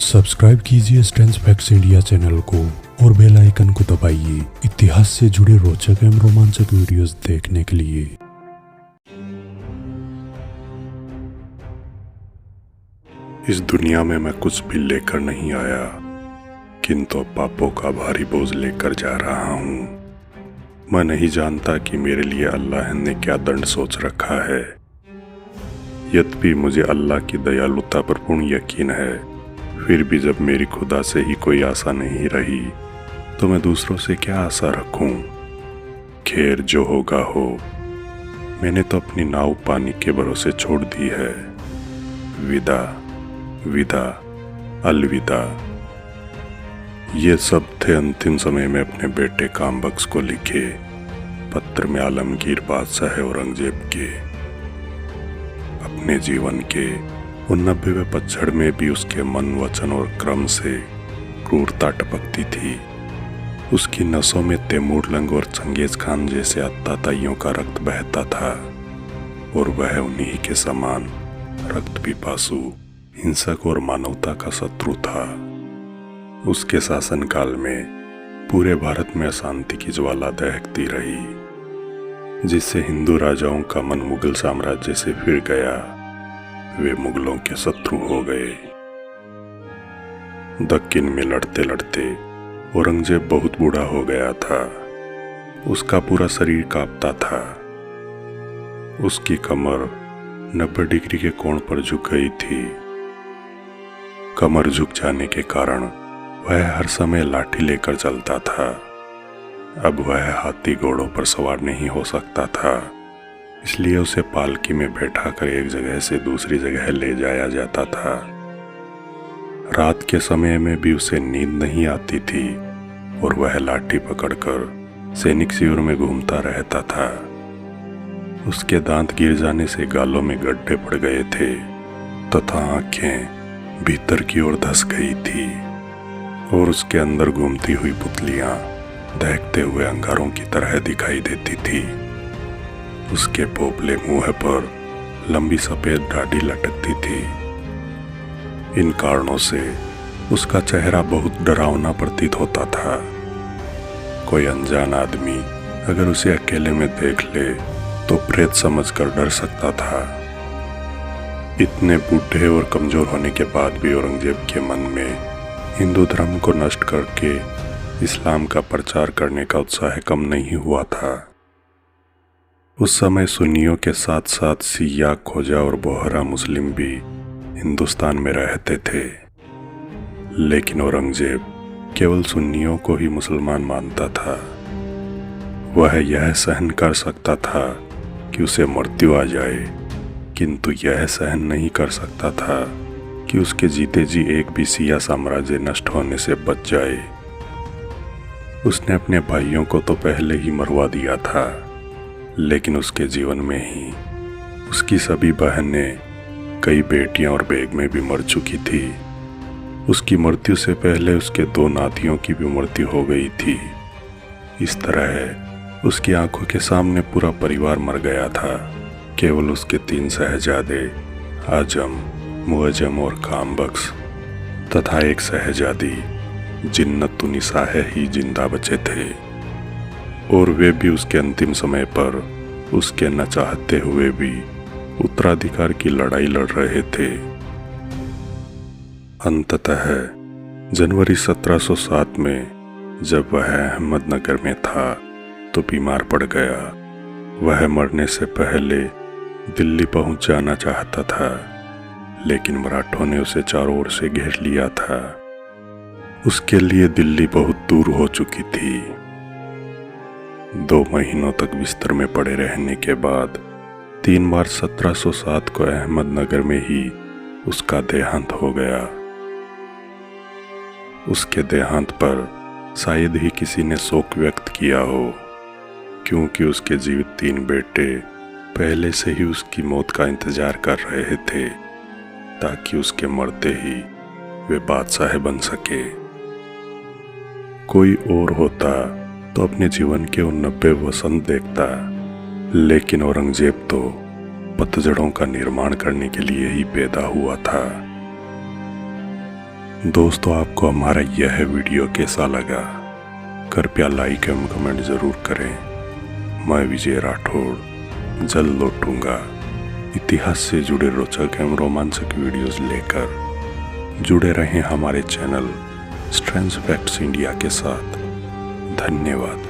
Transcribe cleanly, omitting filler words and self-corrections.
Subscribe कीजिए strength facts India channel को और बेल आइकन को दबाइए इतिहास से जुड़े रोचक एवं रोमांचक वीडियोस देखने के लिए। इस दुनिया में मैं कुछ भी लेकर नहीं आया, किंतु पापों का भारी बोझ लेकर जा रहा हूँ। मैं नहीं जानता कि मेरे लिए अल्लाह ने क्या दंड सोच रखा है। यद्यपि मुझे अल्लाह की दयालुता पर पूर्ण यकीन है, फिर भी जब मेरी खुदा से ही कोई आशा नहीं रही तो मैं दूसरों से क्या आशा रखूं। खैर जो होगा हो, मैंने तो अपनी नाव पानी के भरोसे छोड़ दी है। विदा विदा अलविदा। ये सब थे अंतिम समय में अपने बेटे कामबख्श को लिखे पत्र में आलमगीर बादशाह औरंगजेब के। अपने जीवन के 89वें पतझड़ में भी उसके मन, वचन और क्रम से क्रूरता टपकती थी। उसकी नसों में तैमूर और चंगेज खान जैसे अत्ताताइयों का रक्त बहता था और वह उन्हीं के समान रक्त पिपासु, हिंसक और मानवता का शत्रु था। उसके शासनकाल में पूरे भारत में अशांति की ज्वाला दहकती रही, जिससे हिंदू राजाओं का मन मुगल साम्राज्य से फिर गया। वे मुगलों के शत्रु हो गए। दक्कन में लड़ते लड़ते औरंगजेब बहुत बूढ़ा हो गया था। उसका पूरा शरीर कांपता था। उसकी कमर 90 डिग्री के कोण पर झुक गई थी। कमर झुक जाने के कारण वह हर समय लाठी लेकर चलता था। अब वह हाथी घोड़ों पर सवार नहीं हो सकता था, इसलिए उसे पालकी में बैठाकर एक जगह से दूसरी जगह ले जाया जाता था। रात के समय में भी उसे नींद नहीं आती थी और वह लाठी पकड़कर सैनिक शिविर में घूमता रहता था। उसके दांत गिर जाने से गालों में गड्ढे पड़ गए थे तथा आंखें भीतर की ओर धंस गई थी और उसके अंदर घूमती हुई पुतलियां दहकते हुए अंगारों की तरह दिखाई देती थी। उसके पोपले मुंह पर लंबी सफेद दाढ़ी लटकती थी। इन कारणों से उसका चेहरा बहुत डरावना प्रतीत होता था। कोई अनजान आदमी अगर उसे अकेले में देख ले तो प्रेत समझकर डर सकता था। इतने बूढ़े और कमजोर होने के बाद भी औरंगजेब के मन में हिंदू धर्म को नष्ट करके इस्लाम का प्रचार करने का उत्साह कम नहीं हुआ था। उस समय सुन्नियों के साथ साथ शिया, खोजा और बोहरा मुस्लिम भी हिंदुस्तान में रहते थे, लेकिन औरंगजेब केवल सुन्नियों को ही मुसलमान मानता था। वह यह सहन कर सकता था कि उसे मृत्यु आ जाए, किंतु यह सहन नहीं कर सकता था कि उसके जीते जी एक भी शिया साम्राज्य नष्ट होने से बच जाए। उसने अपने भाइयों को तो पहले ही मरवा दिया था, लेकिन उसके जीवन में ही उसकी सभी बहनें, कई बेटियां और बेगमें भी मर चुकी थी। उसकी मृत्यु से पहले उसके 2 नातियों की भी मृत्यु हो गई थी। इस तरह उसकी आंखों के सामने पूरा परिवार मर गया था। केवल उसके 3 शहजादे आजम, मुअज्जम और कामबख्श तथा एक शहजादी जिन्नतुन्निसा ही जिंदा बचे थे, और वे भी उसके अंतिम समय पर उसके न चाहते हुए भी उत्तराधिकार की लड़ाई लड़ रहे थे। अंततः जनवरी 1707 में जब वह अहमदनगर में था तो बीमार पड़ गया। वह मरने से पहले दिल्ली पहुंच जाना चाहता था, लेकिन मराठों ने उसे चारों ओर से घेर लिया था। उसके लिए दिल्ली बहुत दूर हो चुकी थी। 2 महीनों तक बिस्तर में पड़े रहने के बाद 3 मार्च 1707 को अहमदनगर में ही उसका देहांत हो गया। उसके देहांत पर शायद ही किसी ने शोक व्यक्त किया हो, क्योंकि उसके जीवित 3 बेटे पहले से ही उसकी मौत का इंतजार कर रहे थे, ताकि उसके मरते ही वे बादशाह बन सके। कोई और होता तो अपने जीवन के 90 वसंत देखता, लेकिन औरंगजेब तो पतझड़ों का निर्माण करने के लिए ही पैदा हुआ था। दोस्तों, आपको हमारा यह वीडियो कैसा लगा कृपया लाइक एवं कमेंट ज़रूर करें। मैं विजय राठौड़ जल्द लौटूंगा इतिहास से जुड़े रोचक एवं रोमांचक वीडियोस लेकर। जुड़े रहें हमारे चैनल स्ट्रेंज फैक्ट्स इंडिया के साथ। धन्यवाद।